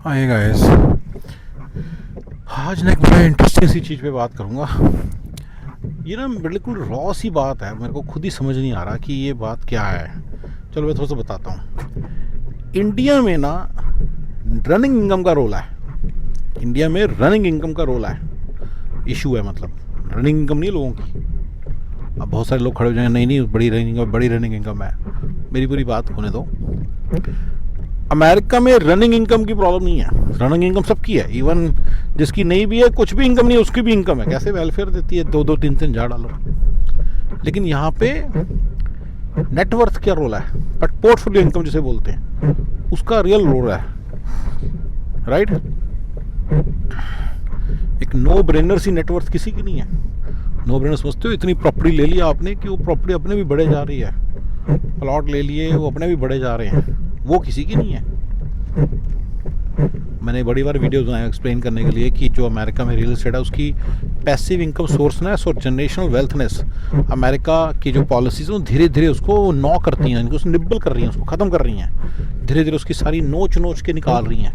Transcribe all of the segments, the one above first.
Hi guys, आज ना एक बड़ा इंटरेस्टिंग सी चीज़ पे बात करूँगा। ये ना बिल्कुल रॉ सी बात है, मेरे को खुद ही समझ नहीं आ रहा कि ये बात क्या है। चलो मैं थोड़ा सा बताता हूँ। इंडिया में ना रनिंग इनकम का रोल है। इंडिया में रनिंग इनकम का रोल है, इशू है। मतलब रनिंग इनकम नहीं है लोगों की। अब बहुत सारे लोग खड़े हो जाएंगे, नहीं नहीं बड़ी रनिंग इनकम है। मेरी पूरी बात होने दो। अमेरिका में रनिंग इनकम की प्रॉब्लम नहीं है। रनिंग इनकम सबकी है, इवन जिसकी नहीं भी है, कुछ भी इनकम नहीं है, उसकी भी इनकम है। कैसे वेलफेयर देती है, 2-3 $3 लेकिन यहाँ पे नेटवर्थ क्या रोल है, बट पोर्टफोलियो इनकम जिसे बोलते हैं, उसका रियल रोल है। राइट? एक नो ब्रेनर सी नेटवर्थ किसी की नहीं है। नो ब्रेनर समझते हो? इतनी प्रॉपर्टी ले लिया आपने कि वो प्रॉपर्टी अपने भी बढ़े जा रही है। प्लॉट ले लिए, वो अपने भी बढ़े जा रहे हैं, वो किसी की नहीं है। मैंने बड़ी बार वीडियोस बनाए एक्सप्लेन करने के लिए कि जो अमेरिका में रियल एस्टेट है, उसकी पैसिव इनकम सोर्सनेस और जनरेशनल वेल्थनेस, अमेरिका की जो पॉलिसीज हैं धीरे धीरे उसको नॉ करती हैं, उसको निब्बल कर रही हैं, उसको ख़त्म कर रही हैं। धीरे धीरे उसकी सारी नोच नोच के निकाल रही हैं।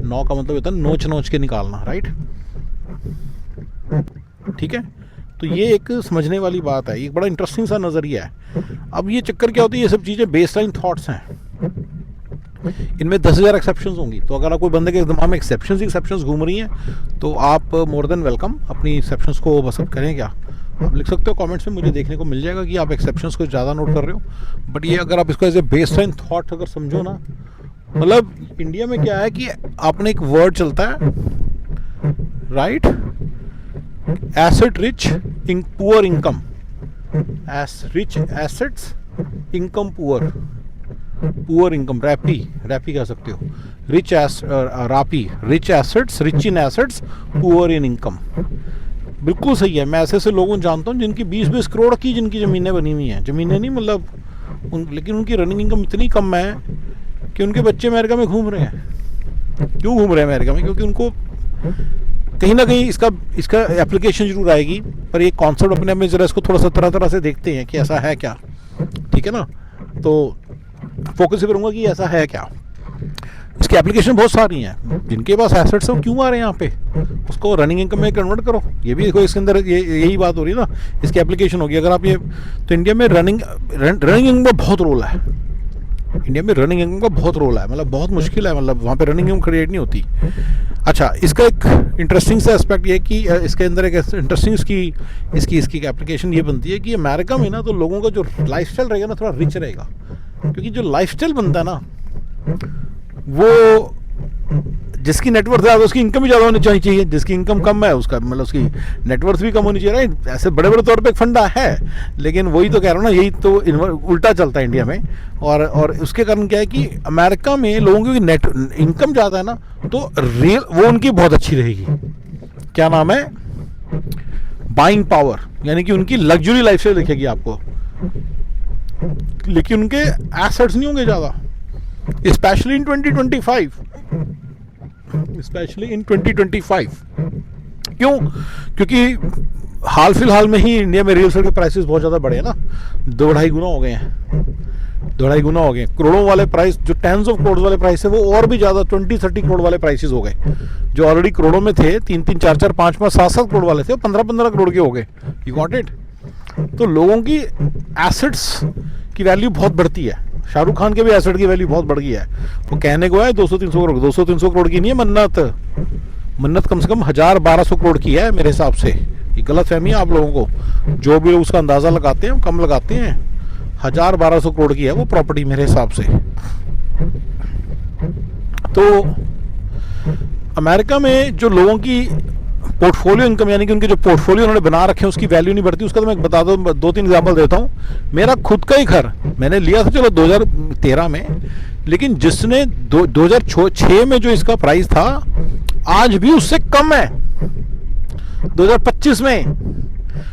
नॉ का मतलब होता है नोच नोच के निकालना। राइट? ठीक है, तो ये एक समझने वाली बात है। एक बड़ा इंटरेस्टिंग सा नज़रिया है। अब ये चक्कर क्या होती है, ये सब चीज़ें बेसलाइन थॉट्स हैं। इनमें 10,000 एक्सेप्शंस होंगी, तो अगर कोई बंदे के दिमाग में एक्सेप्शंस घूम रही हैं, तो आप मोर देन वेलकम अपनी एक्सेप्शंस को बसत करें। क्या आप लिख सकते हो कमेंट्स में, मुझे देखने को मिल जाएगा कि आप एक्सेप्शंस को ज़्यादा नोट कर रहे हो। बट ये अगर आप इसको एज ए बेसलाइन थॉट अगर समझो ना, मतलब इंडिया में क्या है कि आपने एक वर्ड चलता है, right, asset rich in poor income, rich assets income poor income, रैपी कह सकते हो। Rich assets, rich in assets, poor in income. बिल्कुल सही है। मैं ऐसे लोगों जानता हूँ जिनकी 20-20 करोड़ की जिनकी ज़मीनें बनी हुई हैं। ज़मीनें नहीं मतलब लेकिन उनकी रनिंग इनकम इतनी कम है कि उनके बच्चे अमेरिका में घूम रहे हैं। क्यों घूम रहे हैं अमेरिका में? क्योंकि उनको कहीं ना कहीं इसका एप्लीकेशन जरूर आएगी, पर ये कॉन्सेप्ट अपने में ज़रा इसको थोड़ा सा तरह से देखते हैं कि ऐसा है क्या। ठीक है ना? तो फोकस करूंगा कि ऐसा है क्या। इसकी एप्लीकेशन बहुत सारी हैं। जिनके पास एसेट्स है वो क्यों आ रहे हैं यहाँ पे, उसको रनिंग इनकम में कन्वर्ट करो। ये भी देखो, इसके अंदर यही बात हो रही है ना, इसकी एप्लीकेशन होगी। अगर आप ये, तो इंडिया में रनिंग इनकम का बहुत रोल है। इंडिया में रनिंग इनकम का बहुत रोल है, मतलब बहुत मुश्किल है, मतलब वहाँ पे रनिंग इनकम क्रिएट नहीं होती। अच्छा, इसका एक इंटरेस्टिंग सा एस्पेक्ट ये कि इसके अंदर एक इंटरेस्टिंग इसकी एप्लीकेशन ये बनती है कि अमेरिका में ना, तो लोगों का जो लाइफस्टाइल रहेगा ना, थोड़ा रिच रहेगा। क्योंकि जो लाइफस्टाइल बनता है ना, वो जिसकी नेटवर्थ है उसकी इनकम भी ज़्यादा होनी चाहिए। जिसकी इनकम कम है उसका मतलब उसकी नेटवर्थ भी कम होनी चाहिए। राइट? ऐसे बड़े बड़े तौर पे एक फंडा है, लेकिन वही तो कह रहा हूँ ना, यही तो उल्टा चलता है इंडिया में। और उसके कारण क्या है कि अमेरिका में लोगों की नेट इनकम ज़्यादा है ना, तो रियल वो उनकी बहुत अच्छी रहेगी। क्या नाम है? बाइंग पावर, यानी कि उनकी लग्जरी लाइफस्टाइल दिखेगी आपको, लेकिन उनके एसेट्स नहीं होंगे ज़्यादा। Specially in 2025। क्यों? क्योंकि हाल फिलहाल में ही इंडिया में रियल एस्टेट के प्राइसेस बहुत ज़्यादा बढ़े हैं ना, 2-2.5 गुना हो गए हैं। 2-2.5 गुना हो गए। करोड़ों वाले प्राइस, जो टेंस ऑफ करोड़ वाले प्राइस है, वो और भी ज़्यादा 20-30 करोड़ वाले प्राइसेस हो गए। जो ऑलरेडी करोड़ों में थे, 3-3, 4-4, 5-5, 7-7 करोड़ वाले थे, वो 15-15 करोड़ के हो गए। You got it? तो लोगों की एसेट्स की वैल्यू बहुत बढ़ती है। शाहरुख खान के भी एसेट की वैल्यू बहुत बढ़ गई है। वो कहने को है 200-300 करोड़, 200-300 करोड़ की नहीं है मन्नत कम से कम 1000-1200 करोड़ की है मेरे हिसाब से। ये गलत फहमी है आप लोगों को। जो भी लोग उसका अंदाज़ा लगाते हैं, कम लगाते हैं। 1000-1200 करोड़ की है वो प्रॉपर्टी मेरे हिसाब से। तो अमेरिका में जो लोगों की पोर्टफोलियो इनकम, यानी कि उनके जो पोर्टफोलियो उन्होंने बना रखे हैं, उसकी वैल्यू नहीं बढ़ती। उसका तो मैं बता दूं, 2-3 एग्जाम्पल देता हूँ। मेरा खुद का ही घर मैंने लिया था चलो 2013 में, लेकिन जिसने 2006 में जो इसका प्राइस था, आज भी उससे कम है 2025 में।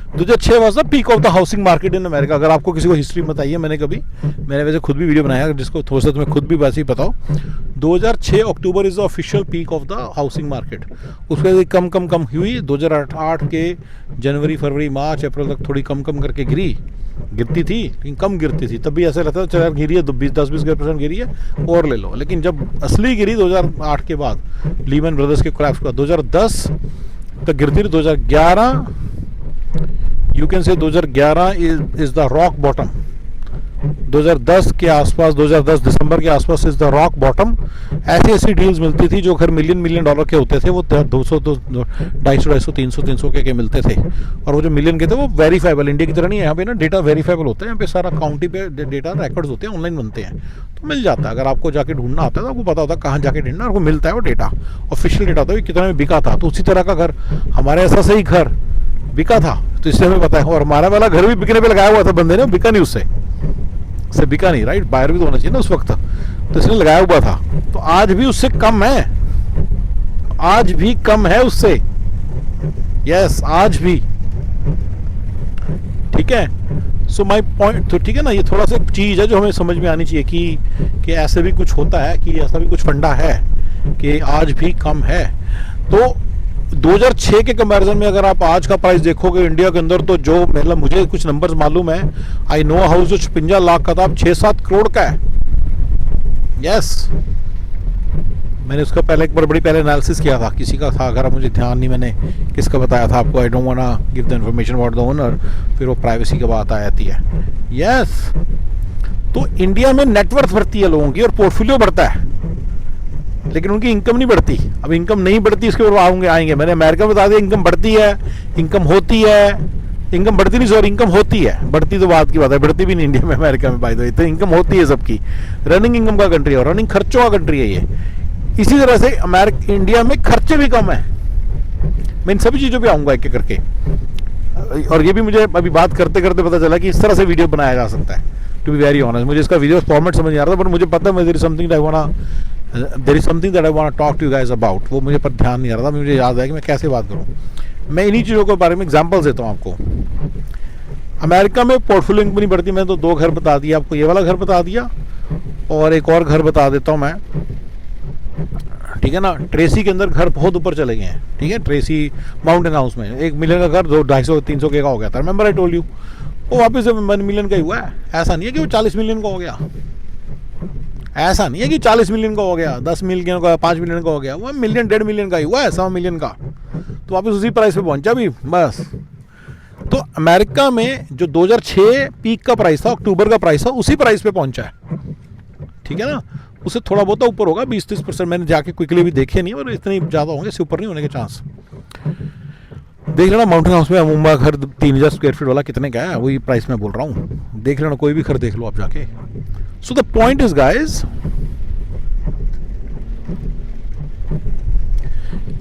2006 was the peak of the housing market in America. अगर आपको किसी को हिस्ट्री बताइए, मैंने वैसे खुद भी वीडियो बनाया, जिसको थोड़ा सा तुम्हें खुद भी वैसे ही बताओ, 2006 October is the official peak of the housing market. उसके बाद कम हुई, 2008 के जनवरी फरवरी मार्च अप्रैल तक थोड़ी कम करके गिरती थी, लेकिन कम गिरती थी, तब भी ऐसा लगता था चल यार गिरी है, 10-20% गिरी है और ले लो। लेकिन जब असली गिरी 2008 के बाद, लीमन ब्रदर्स के क्रैश के बाद, 2010 तक गिरती रही। 2011 you can say 2011 is the rock bottom. 2010 के आसपास, 2010 दिसंबर के आसपास इज द रॉक बॉटम। ऐसी डील्स मिलती थी जो खैर मिलियन डॉलर के होते थे, वो 200 250 300 के मिलते थे। और वो जो मिलियन के थे वो वेरीफाइबल, इंडिया की तरह नहीं है, यहाँ पे ना डेटा वेरीफाइबल होता है, यहाँ पे सारा काउंटी पे डेटा रिकॉर्ड्स होते हैं, ऑनलाइन बनते हैं, तो मिल जाता है। अगर आपको जाके ढूंढना आता है तो आपको पता होता है कहाँ जाके ढूंढना, आपको मिलता है वो डेटा, ऑफिशियल डेटा होता है कितना में बिका था। तो उसी तरह का घर, हमारे ऐसा सही घर बिका था, तो इससे हमें पता है। और हमारा वाला घर भी बिकने पे लगाया हुआ था बंदे ने, बिका नहीं, उससे बिका नहीं, राइट। बायर भी तो होना चाहिए ना उस वक्त, तो इसने लगाया हुआ था। तो आज भी उससे कम है, आज भी कम है उससे, यस आज भी, ठीक है। सो माय पॉइंट, तो ठीक है ना, ये थोड़ा सा चीज़ है जो हमें समझ में आनी चाहिए कि ऐसे भी कुछ होता है, कि ऐसा भी कुछ फंडा है कि आज भी कम है। तो 2006 के कंपैरिजन में अगर आप आज का प्राइस देखोगे इंडिया के अंदर, तो जो मतलब मुझे कुछ नंबर्स मालूम है, आई नो हाउस जो 56 लाख का था, अब 6-7 करोड़ का है। यस, मैंने उसका पहले एक बार बड़ी पहले एनालिसिस किया था, किसी का था, अगर मुझे ध्यान नहीं मैंने किसका बताया था आपको, I don't want to give the information about the owner, फिर वो प्राइवेसी की बात आ जाती है। यस, तो इंडिया में नेटवर्थ बढ़ती है लोगों की और पोर्टफोलियो बढ़ता है, लेकिन उनकी इनकम नहीं बढ़ती। अब इनकम नहीं बढ़ती, इसके ऊपर आएंगे। मैंने अमेरिका में बता दिया इनकम बढ़ती है, इनकम होती है, इनकम बढ़ती नहीं, सॉरी इनकम होती है, बढ़ती तो बात की बात है, बढ़ती भी नहीं इंडिया में, अमेरिका में बाय द वे, तो इनकम होती है सबकी। रनिंग इनकम का कंट्री है, रनिंग खर्चों का कंट्री है ये। इसी तरह से इंडिया में खर्चे भी कम है। मैं इन सभी चीज़ों पे आऊँगा एक एक करके, और ये भी मुझे अभी बात करते करते पता चला कि इस तरह से वीडियो बनाया जा सकता है। टू बी वेरी ऑनेस्ट, मुझे इसका वीडियो फॉर्मेट समझ नहीं आ रहा था, बट मुझे पता है there is something that I want to talk to you guys about. वो मुझे पर ध्यान नहीं आ रहा था, मुझे याद है कि मैं कैसे बात करूँ। मैं इन्हीं चीज़ों के बारे में एग्जांपल्स देता हूँ आपको। अमेरिका में पोर्टफोलियो इनकम नहीं बढ़ती। मैंने तो 2 घर बता दिया आपको, ये वाला घर बता दिया, और एक और घर बता देता हूँ मैं, ठीक है ना। ट्रेसी के अंदर घर बहुत ऊपर चले गए हैं, ठीक है। ट्रेसी माउंटेन हाउस में 1 मिलियन का घर 250-300 के का हो गया था, रिमेंबर आई टोल्ड यू। वो वापस 1 मिलियन का ही हुआ है। ऐसा नहीं है कि वो 40 मिलियन का हो गया, ऐसा नहीं है कि 40 मिलियन का हो गया, 10 मिलियन का, 5 मिलियन का हो गया, वो 1 मिलियन 1.5 मिलियन का ही हुआ है, 100 मिलियन का, तो वापस उसी प्राइस पे पहुंचा भी बस। तो अमेरिका में जो 2006 पीक का प्राइस था, अक्टूबर का प्राइस था, उसी प्राइस पे पहुंचा है, ठीक है ना। उससे थोड़ा बहुत ऊपर होगा, 20-30%। मैंने जाके क्विकली भी देखे नहीं, और इतने ज़्यादा होंगे, इससे ऊपर नहीं होने के चांस। देख लेना माउंटेन हाउस में मुंबई घर 3000 स्क्वायर फीट वाला कितने का है, वही प्राइस मैं बोल रहा हूँ, देख लेना, कोई भी घर देख लो आप जाके। So the point is guys,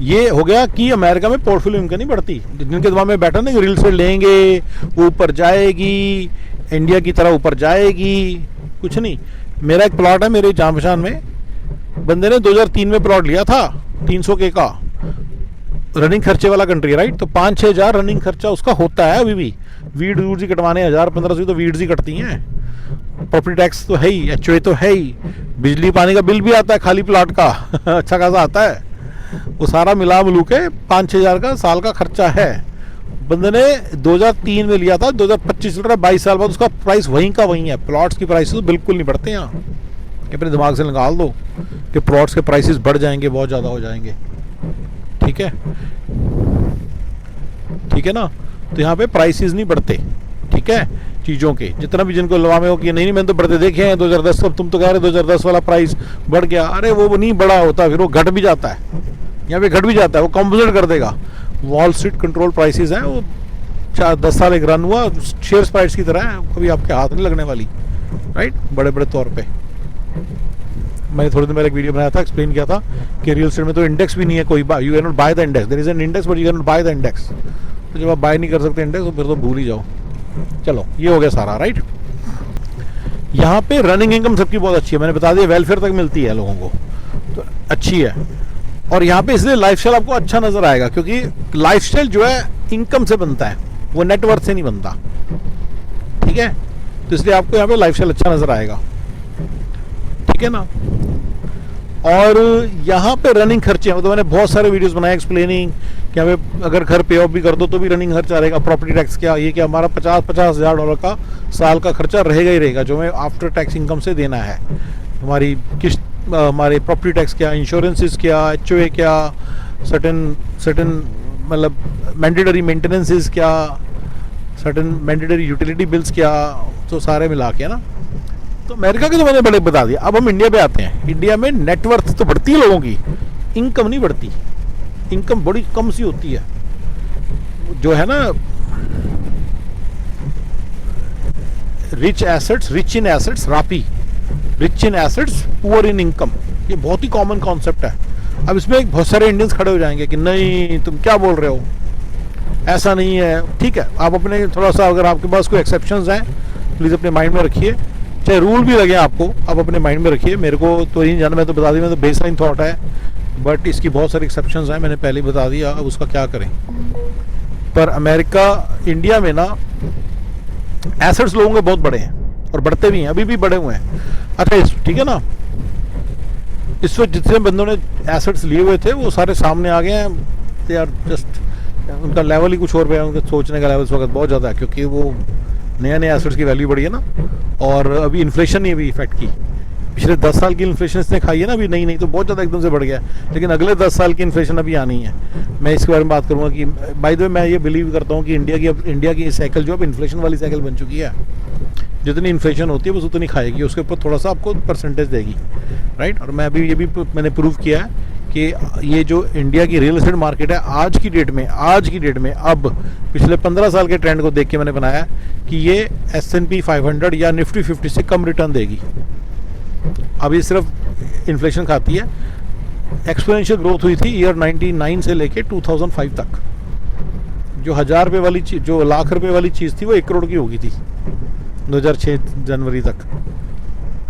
ये हो गया कि अमेरिका में पोर्टफोलियो इनकम नहीं बढ़ती। जिनके दिमाग में बैठा ना कि रियल एस्टेट लेंगे वो ऊपर जाएगी, इंडिया की तरह ऊपर जाएगी, कुछ नहीं। मेरा एक प्लॉट है मेरे जान पहचान में, बंदे ने 2003 में प्लॉट लिया था 300 के का, रनिंग खर्चे वाला कंट्री, राइट। तो 5-6 हज़ार रनिंग खर्चा उसका होता है अभी भी। वीड ही कटवाने 1000-1500 तो वीड्स ही कटती हैं। प्रॉपर्टी टैक्स तो है ही, एचओए तो है ही, बिजली पानी का बिल भी आता है खाली प्लॉट का अच्छा खासा आता है। वो सारा मिला मिलू के 5-6 हज़ार का साल का खर्चा है। बंदे ने 2003 में लिया था, 2025 चल रहा है, 22 साल बाद उसका प्राइस वहीं का वहीं है। प्लॉट्स की प्राइस तो बिल्कुल नहीं बढ़ते यहाँ, अपने दिमाग से निकाल दो कि प्लॉट्स के प्राइसेस बढ़ जाएंगे, बहुत ज़्यादा हो जाएंगे, ठीक है, ठीक है ना। तो यहाँ पे प्राइसेस नहीं बढ़ते, ठीक है, चीज़ों के। जितना भी जिनको लवा में हो कि नहीं मैंने तो बढ़ते देखे हैं 2010, अब तुम तो कह रहे 2010 वाला प्राइस बढ़ गया, अरे वो नहीं बढ़ा होता, फिर वो घट भी जाता है, यहाँ पे घट भी जाता है, वो कॉम्पोजिट कर देगा। वॉल स्ट्रीट कंट्रोल प्राइसेस हैं, वो 10 साल एक रन हुआ, शेयर्स प्राइस की तरह है, कभी आपके हाथ नहीं लगने वाली, राइट, बड़े बड़े तौर पे। मैंने थोड़ी देर पहले एक वीडियो बनाया था, एक्सप्लेन किया था कि रियल एस्टेट में तो इंडेक्स भी नहीं है कोई, you can not buy the index, there is an index but you can not buy the index. तो जब आप बाय नहीं कर सकते इंडेक्स तो फिर तो भूल ही जाओ। चलो ये हो गया सारा, राइट। यहाँ पे रनिंग इनकम सबकी बहुत अच्छी है, मैंने बता दिया, वेलफेयर तक मिलती है लोगों को, तो अच्छी है। और यहाँ पे इसलिए लाइफस्टाइल आपको अच्छा नजर आएगा, क्योंकि लाइफस्टाइल जो है इनकम से बनता है। वो नेटवर्थ से नहीं बनता, ठीक है। तो इसलिए आपको यहाँ पे लाइफस्टाइल अच्छा नजर आएगा, ठीक है ना। और यहाँ पे रनिंग खर्चे हैं, तो मैंने बहुत सारे वीडियोस बनाए एक्सप्लेनिंग कि हमें अगर घर पे ऑफ भी कर दो तो भी रनिंग खर्चा रहेगा, प्रॉपर्टी टैक्स क्या, ये क्या, हमारा 50,000 डॉलर का साल का खर्चा रहेगा ही रहेगा, जो हमें आफ्टर टैक्स इनकम से देना है। हमारी किस्त, हमारे प्रॉपर्टी टैक्स क्या, इंश्योरेंसेस क्या, HOA क्या, सर्टन मतलब मैंडेटरी मेंटेनेंसेस क्या, सर्टन मैंडेटरी यूटिलिटी बिल्स क्या, तो सारे मिला के ना। तो अमेरिका के तो मैंने बड़े बता दिया। अब हम इंडिया पे आते हैं। इंडिया में नेटवर्थ तो बढ़ती है लोगों की, इनकम नहीं बढ़ती, इनकम बड़ी कम सी होती है। जो है ना rich in assets Rapti, rich in assets poor in income, ये बहुत ही कॉमन कॉन्सेप्ट है। अब इसमें बहुत सारे इंडियंस खड़े हो जाएंगे कि नहीं तुम क्या बोल रहे हो, ऐसा नहीं है। ठीक है, आप अपने थोड़ा सा, अगर आपके पास कोई एक्सेप्शंस हैं प्लीज़ अपने माइंड में रखिए, चाहे रूल भी लगे आपको, आप अपने माइंड में रखिए। मेरे को तो नहीं जाना, मैं तो बता दी, मैं तो बेसलाइन थॉट है, बट इसकी बहुत सारी एक्सेप्शंस हैं, मैंने पहले ही बता दिया। अब उसका क्या करें। पर अमेरिका, इंडिया में ना एसेट्स लोगों के बहुत बड़े हैं और बढ़ते भी हैं, अभी भी बढ़े हुए हैं। अच्छा ठीक है ना, इस वक्त जितने बंदों ने एसेट्स लिए हुए थे वो सारे सामने आ गए हैं। दे आर जस्ट, उनका लेवल ही कुछ और है, उनके सोचने का लेवल इस वक्त बहुत ज़्यादा है, क्योंकि वो नया नया एसेट्स की वैल्यू बढ़ी है ना। और अभी इन्फ्लेशन ने भी इफेक्ट की, पिछले 10 साल की इन्फ्लेशन इसने खाई है ना अभी, नहीं तो बहुत ज़्यादा एकदम से बढ़ गया, लेकिन अगले 10 साल की इन्फ्लेशन अभी आनी है। मैं इसके बारे में बात करूँगा कि बाय द वे मैं ये बिलीव करता हूँ कि इंडिया की साइकिल जो अब इन्फ्लेशन वाली साइकिल बन चुकी है। जितनी इन्फ्लेशन होती है बस उतनी खाएगी, उसके ऊपर थोड़ा सा आपको परसेंटेज देगी, राइट। और मैं अभी ये भी मैंने प्रूव किया है कि ये जो इंडिया की रियल एस्टेट मार्केट है आज की डेट में अब पिछले 15 साल के ट्रेंड को देख के मैंने बनाया कि ये S&P 500 या निफ्टी 50 से कम रिटर्न देगी। अब ये सिर्फ इन्फ्लेशन खाती है। एक्सपोनेंशियल ग्रोथ हुई थी ईयर 99 से लेके 2005 तक। जो 1000 रुपये वाली चीज़, जो लाख रुपए वाली चीज़ थी, वो 1 करोड़ की हो गई थी 2006 जनवरी तक।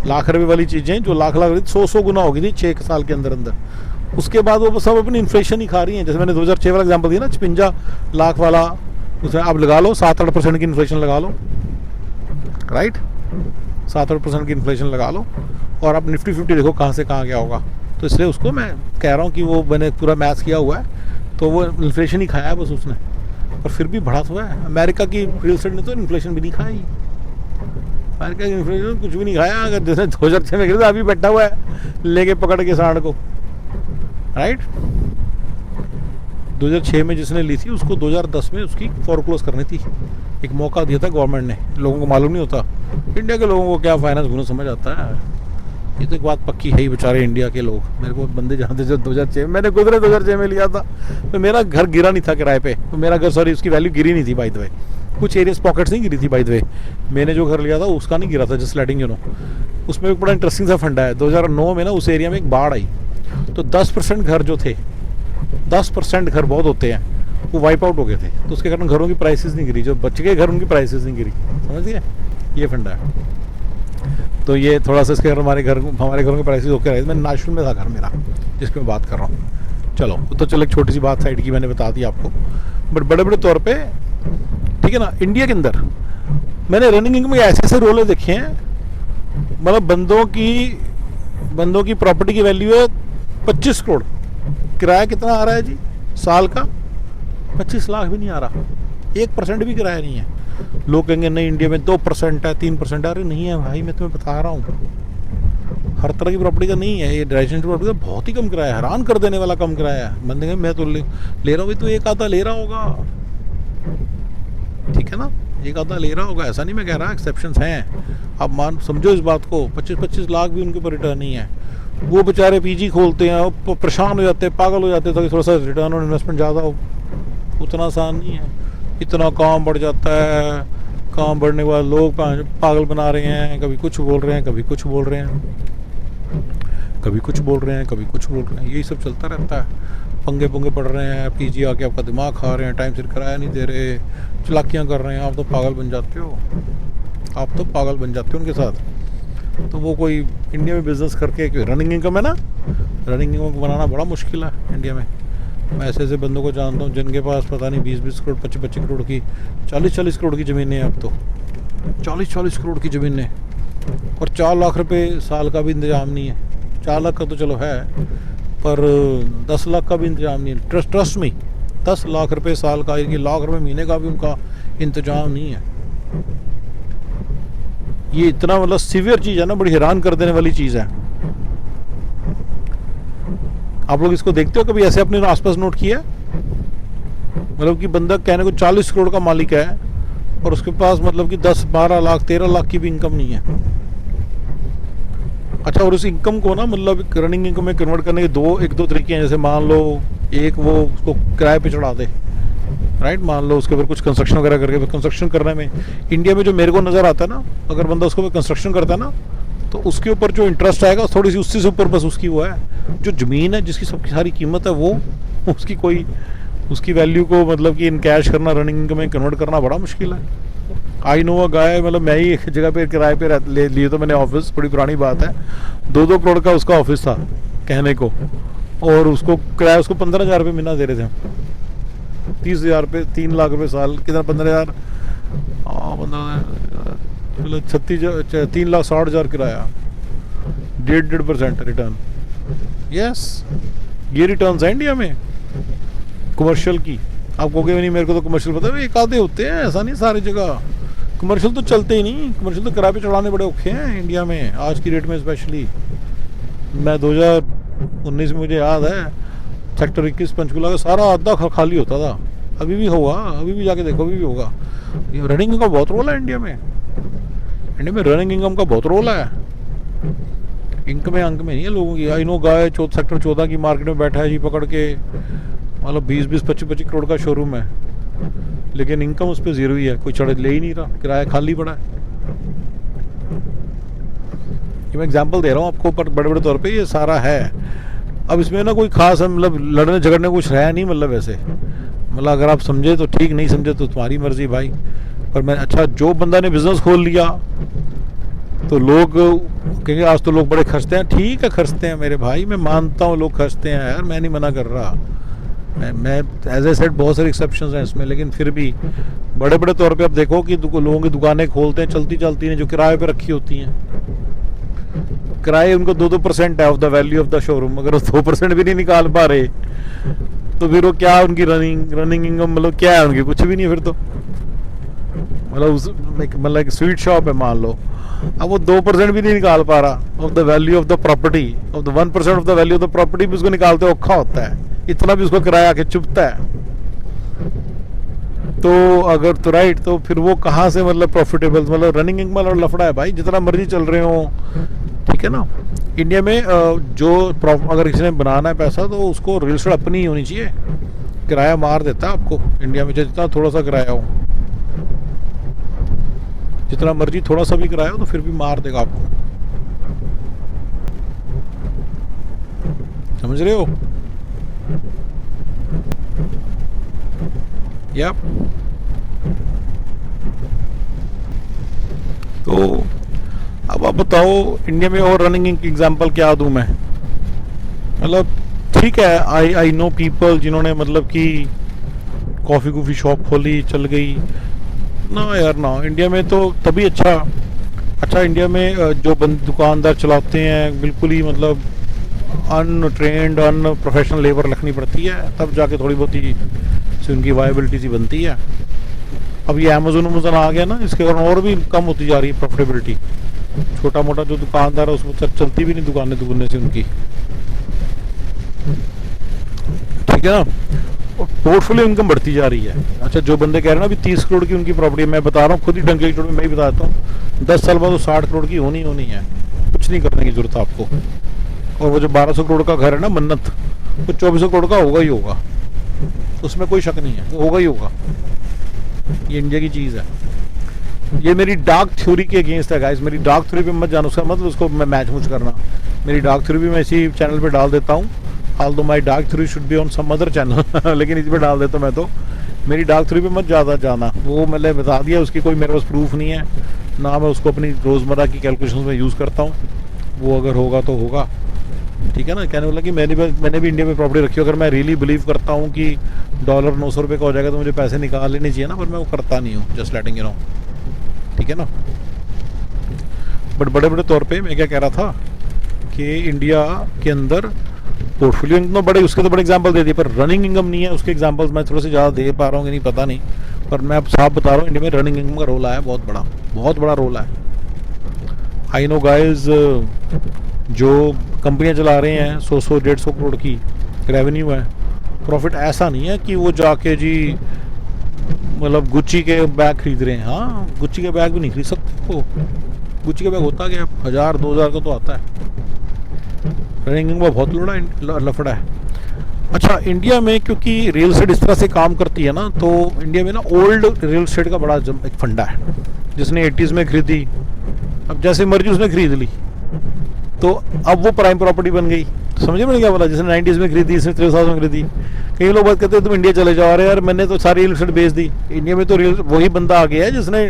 लाख रुपए वाली चीज़ें जो लाख 100 गुना हो गई थी 6 साल के अंदर। उसके बाद वो सब अपनी इन्फ्लेशन ही खा रही हैं। जैसे मैंने 2006 वाला एग्जांपल दिया ना, 56 लाख वाला, उसमें आप लगा लो 7-8% की इन्फ्लेशन लगा लो, राइट, 7-8% की इन्फ्लेशन लगा लो, और आप निफ्टी 50 देखो कहाँ से कहाँ गया होगा। तो इसलिए उसको मैं कह रहा हूँ कि वो मैंने पूरा मैथ किया हुआ है, तो वो इन्फ्लेशन ही खाया है बस उसने, और फिर भी बढ़ा हुआ है। अमेरिका की रियल एस्टेट ने तो इन्फ्लेशन भी नहीं खाई, अमेरिका की इन्फ्लेशन कुछ भी नहीं खाया। अगर जैसे 2006 में गिरा, अभी बैठा हुआ है लेके पकड़ के सांड को, राइट। 2006 में जिसने ली थी उसको 2010 में उसकी फॉरक्लोज करनी थी। एक मौका दिया था गवर्नमेंट ने, लोगों को मालूम नहीं होता। इंडिया के लोगों को क्या फाइनेंस गुना समझ आता है, ये तो एक बात पक्की है ही। बेचारे इंडिया के लोग, मेरे को बंदे जानते जो 2006 में, मैंने गुजरे 2006 में लिया था, तो मेरा घर गिरा नहीं था किराए पे, तो मेरा घर, सॉरी, उसकी वैल्यू गिरी नहीं थी बाय द वे। कुछ एरियाज पॉकेट्स नहीं गिरी थी बाय द वे। मैंने जो घर लिया था उसका नहीं गिरा था, जस्ट लेटिंग यू नो। उसमें एक बड़ा इंटरेस्टिंग सा फंडा है। 2009 में ना उस एरिया में एक बाढ़ आई, तो 10% घर जो थे, 10% घर बहुत होते हैं, वो वाइप आउट हो गए थे। तो उसके कारण घरों की प्राइसेस नहीं गिरी, जो बच गए घर उनकी प्राइसेस नहीं गिरी, समझ गए। ये फंडा है। तो ये थोड़ा सा इसके कारण हमारे घरों के प्राइसेस होकर रहे। मैं नेशनल में था घर मेरा, जिसकी मैं बात कर रहा हूँ। चलो एक छोटी सी बात साइड की मैंने बता दी आपको, बट बड़े तौर पे ठीक है ना। इंडिया के अंदर मैंने रनिंग इनकम में ऐसे रोले देखे हैं, मतलब बंदों की प्रॉपर्टी की वैल्यू है 25 करोड़, किराया कितना आ रहा है जी साल का? 25 लाख भी नहीं आ रहा, 1% भी किराया नहीं है। लोग कहेंगे नहीं इंडिया में 2% है, 3% है। अरे नहीं है भाई, मैं तुम्हें बता रहा हूँ, हर तरह की प्रॉपर्टी का नहीं है ये। रेजिडेंशियल प्रॉपर्टी का बहुत ही कम किराया है, हैरान कर देने वाला कम किराया है। बंदे मैं तो ले रहा हूँ, तो एक आधा ले रहा होगा, ठीक है ना, एक आधा ले रहा होगा, ऐसा नहीं मैं कह रहा, एक्सेप्शंस हैं। आप समझो इस बात को, 25-25 लाख भी उनके ऊपर रिटर्न नहीं है। वो बेचारे पीजी खोलते हैं, वो परेशान हो जाते हैं, पागल हो जाते हैं, ताकि थोड़ा सा रिटर्न और इन्वेस्टमेंट ज़्यादा हो। उतना आसान नहीं है, इतना काम बढ़ जाता है। काम बढ़ने के बाद लोग पागल बना रहे हैं, कभी कुछ बोल रहे हैं, कभी कुछ बोल रहे हैं, कभी कुछ बोल रहे हैं, कभी कुछ बोल रहे हैं, यही सब चलता रहता है। पंगे पड़ रहे हैं, पीजी आके आपका दिमाग खा रहे हैं, टाइम से किराया नहीं दे रहे, चलाकियाँ कर रहे हैं, आप तो पागल बन जाते हो, उनके साथ। तो वो कोई इंडिया में बिजनेस करके, रनिंग इनकम है ना, रनिंग इनकम बनाना बड़ा मुश्किल है इंडिया में। मैं ऐसे ऐसे बंदों को जानता हूँ जिनके पास पता नहीं 20-20 करोड़ 25-25 करोड़ की 40-40 करोड़ की ज़मीनें हैं अब तो, 40-40 करोड़ की ज़मीनें, और 4 लाख रुपए साल का भी इंतज़ाम नहीं है। 4 लाख का तो चलो है, पर 10 लाख का भी इंतज़ाम नहीं है। ट्रस्ट में 10 लाख रुपए साल का, यानी लाख रुपए महीने का भी उनका इंतज़ाम नहीं है। ये इतना मतलब सीवियर चीज़ है ना, बड़ी हैरान कर देने वाली चीज़ है। आप लोग इसको देखते हो कभी ऐसे अपने आसपास नोट किया? मतलब कि बंदा कहने को 40 करोड़ का मालिक है और उसके पास मतलब कि 10-12 लाख 13 लाख की भी इनकम नहीं है। अच्छा, और उस इनकम को ना मतलब रनिंग इनकम में कन्वर्ट करने के एक दो तरीके हैं। जैसे मान लो एक वो उसको किराए पे चढ़ा दे, राइट, मान लो उसके ऊपर कुछ कंस्ट्रक्शन वगैरह करके, कंस्ट्रक्शन करने में इंडिया में जो मेरे को नज़र आता है ना, अगर बंदा उसको कंस्ट्रक्शन करता है ना तो उसके ऊपर जो इंटरेस्ट आएगा थोड़ी सी उससे ऊपर बस उसकी वो है। जो ज़मीन है जिसकी सबकी सारी कीमत है वो उसकी कोई उसकी वैल्यू को मतलब कि इन कैश करना, रनिंग इनकम में कन्वर्ट करना बड़ा मुश्किल है। आई नो अ गाय, मतलब मैं ही एक जगह पे किराए पे ले लिए तो मैंने ऑफिस, बड़ी पुरानी बात है, 2-2 करोड़ का उसका ऑफिस था कहने को, और उसको किराया उसको 15,000 रुपये महीना दे रहे थे हम। 30,000 रुपये, 3 लाख रुपये साल, कितना 15,000, 3,60,000 किराया, 1.5% रिटर्न। यस, ये रिटर्न है इंडिया में कमर्शियल की। आप कहोगे नहीं मेरे को तो कमर्शियल पता है, एक आधे होते हैं, ऐसा नहीं सारी जगह कमर्शियल तो चलते ही नहीं। कमर्शियल तो किराए पे चढ़ाने बड़े औखे हैं इंडिया में आज की डेट में स्पेशली। मैं 2019 में मुझे याद है सेक्टर 21 पंचकुला का सारा आधा खाली होता था। अभी भी होगा, अभी भी जाके देखो, अभी भी होगा। ये रनिंग इनकम का बहुत रोल है इंडिया में। इंडिया में रनिंग इनकम का बहुत रोल है, इंक में अंक में नहीं है लोगों की। आई नो गाय सेक्टर 14 की मार्केट में बैठा है जी पकड़ के, मतलब 20-20 25-25 करोड़ का शोरूम है, लेकिन इनकम उस पर जीरो ही है, कोई चढ़ ले ही नहीं रहा, किराया खाली पड़ा है। ये मैं एग्जांपल दे रहा हूँ आपको, पर बड़े बड़े तौर पे ये सारा है। अब इसमें ना कोई खास मतलब लड़ने झगड़ने कुछ है नहीं, मतलब ऐसे, मतलब अगर आप समझे तो ठीक, नहीं समझे तो तुम्हारी मर्जी भाई। पर मैं अच्छा, जो बंदा ने बिजनेस खोल लिया तो लोग कहेंगे आज तो लोग बड़े खर्चते हैं। ठीक है, खर्चते हैं मेरे भाई, मैं मानता हूँ लोग खर्चते हैं यार, मैं नहीं मना कर रहा। मैं एज ए सेड बहुत सारे एक्सेप्शंस हैं इसमें, लेकिन फिर भी बड़े बड़े तौर पे आप देखो कि लोगों की दुकानें खोलते हैं, चलती चलती हैं, जो किराए पे रखी होती हैं। किराए उनको 2% है of the value of the showroom. अगर वो 2% भी नहीं निकाल पा रहे तो फिर वो क्या उनकी रनिंग इनकम मतलब क्या है उनकी? कुछ भी नहीं फिर तो। मतलब एक स्वीट शॉप है मान लो, अब वो 2% भी नहीं निकाल पा रहा of the value of the property, of the 1% of the value of the property भी उसको निकालते औखा होता है, इतना भी उसको किराया आके चुभता है। तो अगर तो राइट, तो फिर वो कहाँ से मतलब प्रॉफिटेबल, मतलब रनिंग इनकम और लफड़ा है भाई, जितना मर्जी चल रहे हो, ठीक है ना। इंडिया में जो अगर किसी ने बनाना है पैसा तो उसको रियल एस्टेट अपनी ही होनी चाहिए, किराया मार देता है आपको इंडिया में, जितना थोड़ा सा किराया हो, जितना मर्जी थोड़ा सा भी किराया हो तो फिर भी मार देगा आपको, समझ रहे हो? या तो अब आप बताओ इंडिया में और रनिंग एग्जांपल क्या दूं मैं? मतलब ठीक है, आई नो पीपल जिन्होंने मतलब कि कॉफ़ी शॉप खोली, चल गई ना यार ना। इंडिया में तो तभी अच्छा इंडिया में जो दुकानदार चलाते हैं बिल्कुल ही मतलब अनट्रेंड प्रोफेशनल लेबर रखनी पड़ती है, तब जाके थोड़ी बहुत ही से उनकी वायबिलिटी सी बनती है। अब ये अमेजोन आ गया ना, इसके कारण और भी कम होती जा रही है प्रॉफिटेबिलिटी। छोटा मोटा जो दुकानदार है उसमें चलती भी नहीं दुकानें से उनकी, ठीक है ना। पोर्टफोलियो इनकम बढ़ती जा रही है। अच्छा, जो बंदे कह रहे हैं ना अभी 30 करोड़ की उनकी प्रॉपर्टी, मैं बता रहा हूँ खुद ही डंके की, मैं ही बताता हूँ 10 साल बाद तो 60 करोड़ की होनी है, कुछ नहीं करने की जरूरत है आपको। और वो जो 1200 करोड़ का घर है ना मन्नत, वो 2400 करोड़ का होगा ही होगा, उसमें कोई शक नहीं है, वो होगा ही होगा। ये इंडिया की चीज़ है। ये मेरी डार्क थ्योरी के अगेंस्ट है गाइस, मेरी डार्क थ्योरी पे मत जानो, उसका मतलब उसको मैं मैच मुच करना। मेरी डार्क थ्योरी भी मैं इसी चैनल पे डाल देता हूँ, although my dark theory should be on some other channel लेकिन इस पे डाल देता हूँ मैं। तो मेरी डार्क थ्योरी पे मत ज़्यादा जाना, वो मैंने बता दिया, उसकी कोई मेरे पास प्रूफ नहीं है ना, मैं उसको अपनी रोज़मर्रा की कैलकुलेशन में यूज़ करता हूँ। वो अगर होगा तो होगा, ठीक है ना, कहने वाला कि मैंने भी इंडिया में प्रॉपर्टी रखी है, अगर मैं रियली बिलीव करता हूँ कि डॉलर 900 रुपये का हो जाएगा तो मुझे पैसे निकाल लेने चाहिए ना, पर मैं वो करता नहीं हूँ, जस्ट लेटिंग यू नो, ठीक है ना। बट बड़े बड़े तौर पे मैं क्या कह रहा था कि इंडिया के अंदर पोर्टफोलियो इनकम बड़े, उसके तो बड़े एग्जांपल दे दिए, पर रनिंग इनकम नहीं है। उसके एग्जांपल्स मैं थोड़े से ज़्यादा दे पा रहा हूँ कि नहीं पता नहीं, पर मैं अब साफ बता रहा हूँ, इंडिया में रनिंग इनकम का रोल आया बहुत बड़ा रोल है। आई नो गाइस, जो कंपनियां चला रहे हैं 100-150 करोड़ की रेवेन्यू है, प्रॉफिट ऐसा नहीं है कि वो जाके जी मतलब गुच्ची के बैग खरीद रहे हैं। हाँ, गुच्ची के बैग भी नहीं खरीद सकते वो, गुच्ची का बैग होता क्या 1000-2000 का तो आता है। रनिंग इनकम बहुत लफड़ा है। अच्छा, इंडिया में क्योंकि रियल एस्टेट इस तरह से काम करती है ना, तो इंडिया में ना ओल्ड रियल एस्टेट का बड़ा एक फंडा है। जिसने 80s में खरीदी, अब जैसे मर्जी उसने खरीद ली, तो अब वो प्राइम प्रॉपर्टी बन गई। तो समझे मैंने क्या बोला, जिसने 90s में खरीदी, इसने 3000 में खरीदी। कई लोग बात करते हैं तुम इंडिया चले जाओ, अरे यार मैंने तो सारी रियल एस्टेट बेच दी। इंडिया में तो रियल वही बंदा आ गया है जिसने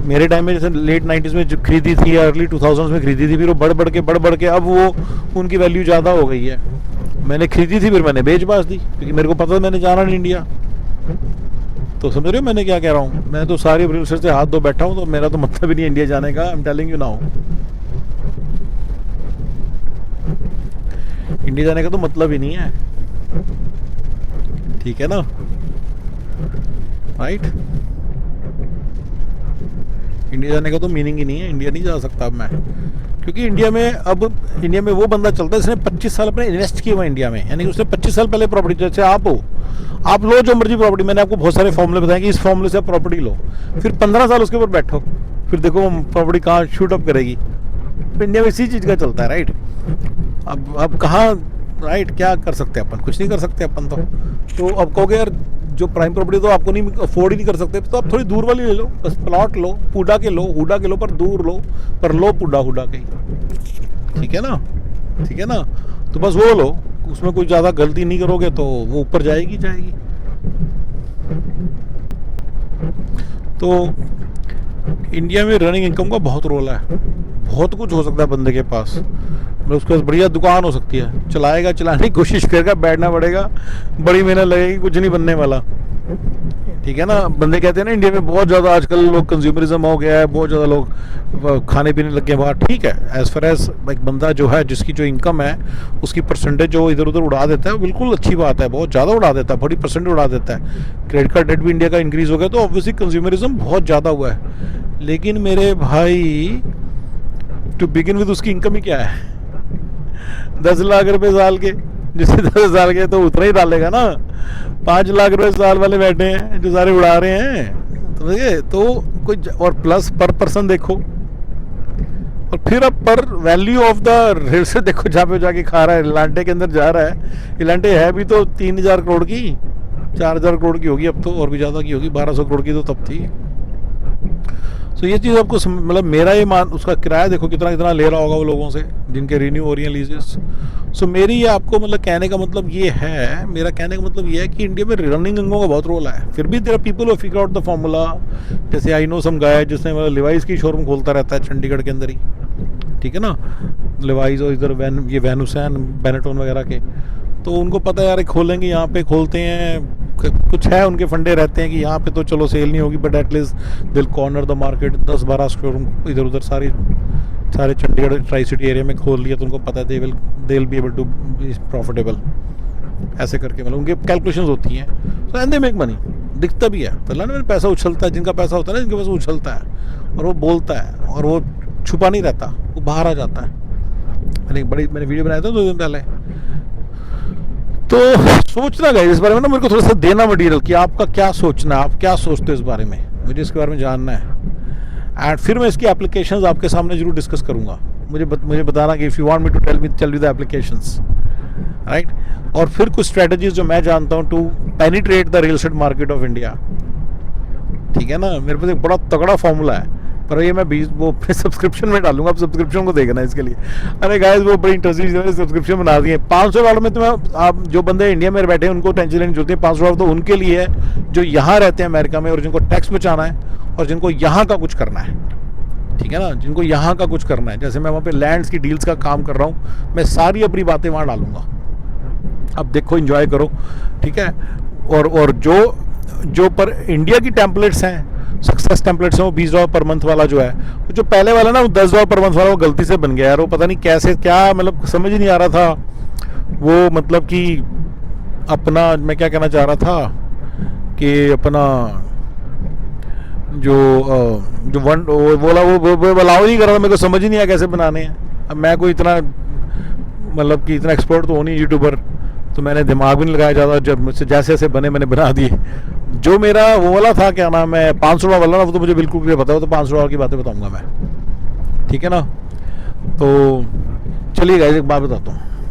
मेरे टाइम में जैसे लेट 90s में खरीदी थी या अर्ली 2000s में खरीदी थी, फिर वो बढ़ बढ़ के अब वो उनकी वैल्यू ज़्यादा हो गई है। मैंने खरीदी थी, फिर मैंने बेच बाच दी, क्योंकि मेरे को पता था मैंने जाना नहीं इंडिया। तो समझ रहे हो मैंने क्या कह रहा हूँ, मैं तो सारी रियल एस्टेट से हाथ धो बैठा हूँ, तो मेरा तो मतलब ही नहीं इंडिया जाने का। I am telling you now, India जाने का तो मतलब ही नहीं है, ठीक है ना, राइट। इंडिया जाने का तो मीनिंग ही नहीं है, इंडिया नहीं जा सकता अब मैं, क्योंकि इंडिया में वो बंदा चलता है जिसने 25 साल अपने इन्वेस्ट किए हुए इंडिया में, यानी कि उसने 25 साल पहले प्रॉपर्टी, जैसे आप हो, आप लो जो मर्जी प्रॉपर्टी, मैंने आपको बहुत सारे फॉर्मूले बताए कि इस फॉर्मूले से आप प्रॉपर्टी लो, फिर 15 साल उसके ऊपर बैठो, फिर देखो प्रॉपर्टी कहाँ शूट अप करेगी। तो इंडिया में इसी चीज़ का चलता है, राइट। अब कहाँ, राइट, क्या कर सकते हैं अपन, कुछ नहीं कर सकते अपन तो अब कहोगे यार जो प्राइम प्रॉपर्टी तो आपको नहीं अफोर्ड ही नहीं कर सकते, तो आप थोड़ी दूर वाली ले लो, बस प्लॉट लो, हुडा के लो, पर दूर लो, पर लो हुडा के, ठीक है ना, तो बस वो लो, उसमें कोई ज़्यादा गलती नहीं करोगे तो वो ऊपर जाएगी। तो इंडिया में रनिंग इनकम का बहुत रोल है, बहुत कुछ हो सकता है बंदे के पास, मतलब उसके पास बढ़िया दुकान हो सकती है, चलाने की कोशिश करेगा, बैठना पड़ेगा, बड़ी मेहनत लगेगी, कुछ नहीं बनने वाला, ठीक है ना। बंदे कहते हैं ना इंडिया में बहुत ज़्यादा आजकल लोग कंज्यूमरिज्म हो गया है, बहुत ज़्यादा लोग खाने पीने लग गए बाहर, ठीक है। एज फार एज एक बंदा जो है जिसकी जो इनकम है उसकी परसेंटेज जो इधर उधर उड़ा देता है, बिल्कुल अच्छी बात है, बहुत ज़्यादा उड़ा देता है, बड़ी परसेंट उड़ा देता है। क्रेडिट कार्ड डेट भी इंडिया का इंक्रीज़ हो गया, तो ऑब्वियसली कंज्यूमरिज्म बहुत ज़्यादा हुआ है। लेकिन मेरे भाई टू बिगिन विद उसकी इनकम ही क्या है, 10 लाख रुपए साल के, जिससे 10 साल के तो उतना ही डालेगा ना। 5 लाख रुपए साल वाले बैठे हैं जो सारे उड़ा रहे हैं, तो कोई और प्लस पर पर्सन देखो, और फिर अब पर वैल्यू ऑफ द रेल से देखो, जहाँ पे जाके खा रहा है, इलांटे के अंदर जा रहा है। इलांटे है भी तो 3000 करोड़ की, 4000 करोड़ की होगी अब तो, और भी ज़्यादा की होगी, 1200 करोड़ की तो तब थी। तो ये चीज़ आपको मतलब मेरा ये उसका किराया देखो कितना ले रहा होगा वो लोगों से जिनके रिन्यू हो रही हैं लीजेस। सो मेरी ये आपको मतलब कहने का मतलब ये है, मेरा कहने का मतलब ये है कि इंडिया में रनिंग इनकम का बहुत रोल है। फिर भी there are people who figure out the formula, जैसे आई नो सम गाय जिसने मतलब लिवाइस की शोरूम खोलता रहता है चंडीगढ़ के अंदर ही, ठीक है ना, लिवाइस और इधर ये वैन हुसैन बेनेटोन वगैरह के, तो उनको पता है यार खोलेंगे, यहाँ पे खोलते हैं, कुछ है उनके फंडे रहते हैं कि यहाँ पे तो चलो सेल नहीं होगी, बट एटलीस्ट दिल कॉर्नर द मार्केट, 10-12 शोरूम इधर उधर सारे चंडीगढ़ ट्राई सिटी एरिया में खोल लिया, तो उनको पता है they will be able to be profitable, ऐसे करके मतलब उनके कैलकुलेशंस होती हैं। तो एंड दे मेक मनी, दिखता भी है, पहला ना पैसा उछलता है, जिनका पैसा होता है ना, जिनके पास उछलता है और वो बोलता है और वो छुपा नहीं रहता, वो बाहर आ जाता है। मैंने वीडियो बनाया था 2 दिन पहले, तो सोचना गया इस बारे में ना, मेरे को थोड़ा सा देना मटेरियल कि आपका क्या सोचना है, आप क्या सोचते हो इस बारे में, मुझे इसके बारे में जानना है। एंड फिर मैं इसकी एप्लीकेशंस आपके सामने जरूर डिस्कस करूंगा, मुझे बताना कि if you want me to tell you the applications, right. और फिर कुछ स्ट्रेटजीज जो मैं जानता हूँ to penetrate the real estate market of India, ठीक है ना। मेरे पास एक बड़ा तगड़ा फॉर्मूला है, पर ये मैं वो सब्सक्रिप्शन में डालूंगा, आप सब्सक्रिप्शन को देखना इसके लिए। अरे गाइस वो बड़ी इंटरेस्टिंग सब्सक्रिप्शन बना दी है $500 में। तो मैं आप जो बंदे इंडिया में बैठे हैं उनको टेंशन लेनी जरूरत है, $500 तो उनके लिए है जो यहाँ रहते हैं अमेरिका में और जिनको टैक्स बचाना है और जिनको यहाँ का कुछ करना है, ठीक है ना, जिनको यहाँ का कुछ करना है, जैसे मैं वहाँ पे लैंड्स की डील्स का काम कर रहा हूँ, मैं सारी अपनी बातें वहाँ डालूंगा। अब देखो, एंजॉय करो, ठीक है। और जो पर इंडिया की टेम्पलेट्स हैं, सक्सेस टेम्पलेट्स हैं, वो $20 पर मंथ वाला जो है, जो पहले वाला ना वो $10 पर मंथ वाला, वो गलती से बन गया यार। वो पता नहीं कैसे, क्या मतलब समझ ही नहीं आ रहा था वो, मतलब कि अपना, मैं क्या कहना चाह रहा था कि अपना जो वन वो बोला, वो अलाउ नहीं कर रहा था, मेरे को समझ ही नहीं आया कैसे बनाने हैं। अब मैं कोई इतना, मतलब कि इतना एक्सपर्ट तो हो नहीं यूट्यूबर, तो मैंने दिमाग भी नहीं लगाया ज़्यादा, जब मुझसे जैसे जैसे बने मैंने बना दिए। जो मेरा वो वाला था, क्या नाम है, $500 वाला ना, वो तो मुझे बिल्कुल क्लियर पता है, वो तो $500 की बातें बताऊंगा मैं, ठीक है ना। तो चलिए गाइस, एक बात बताता हूँ,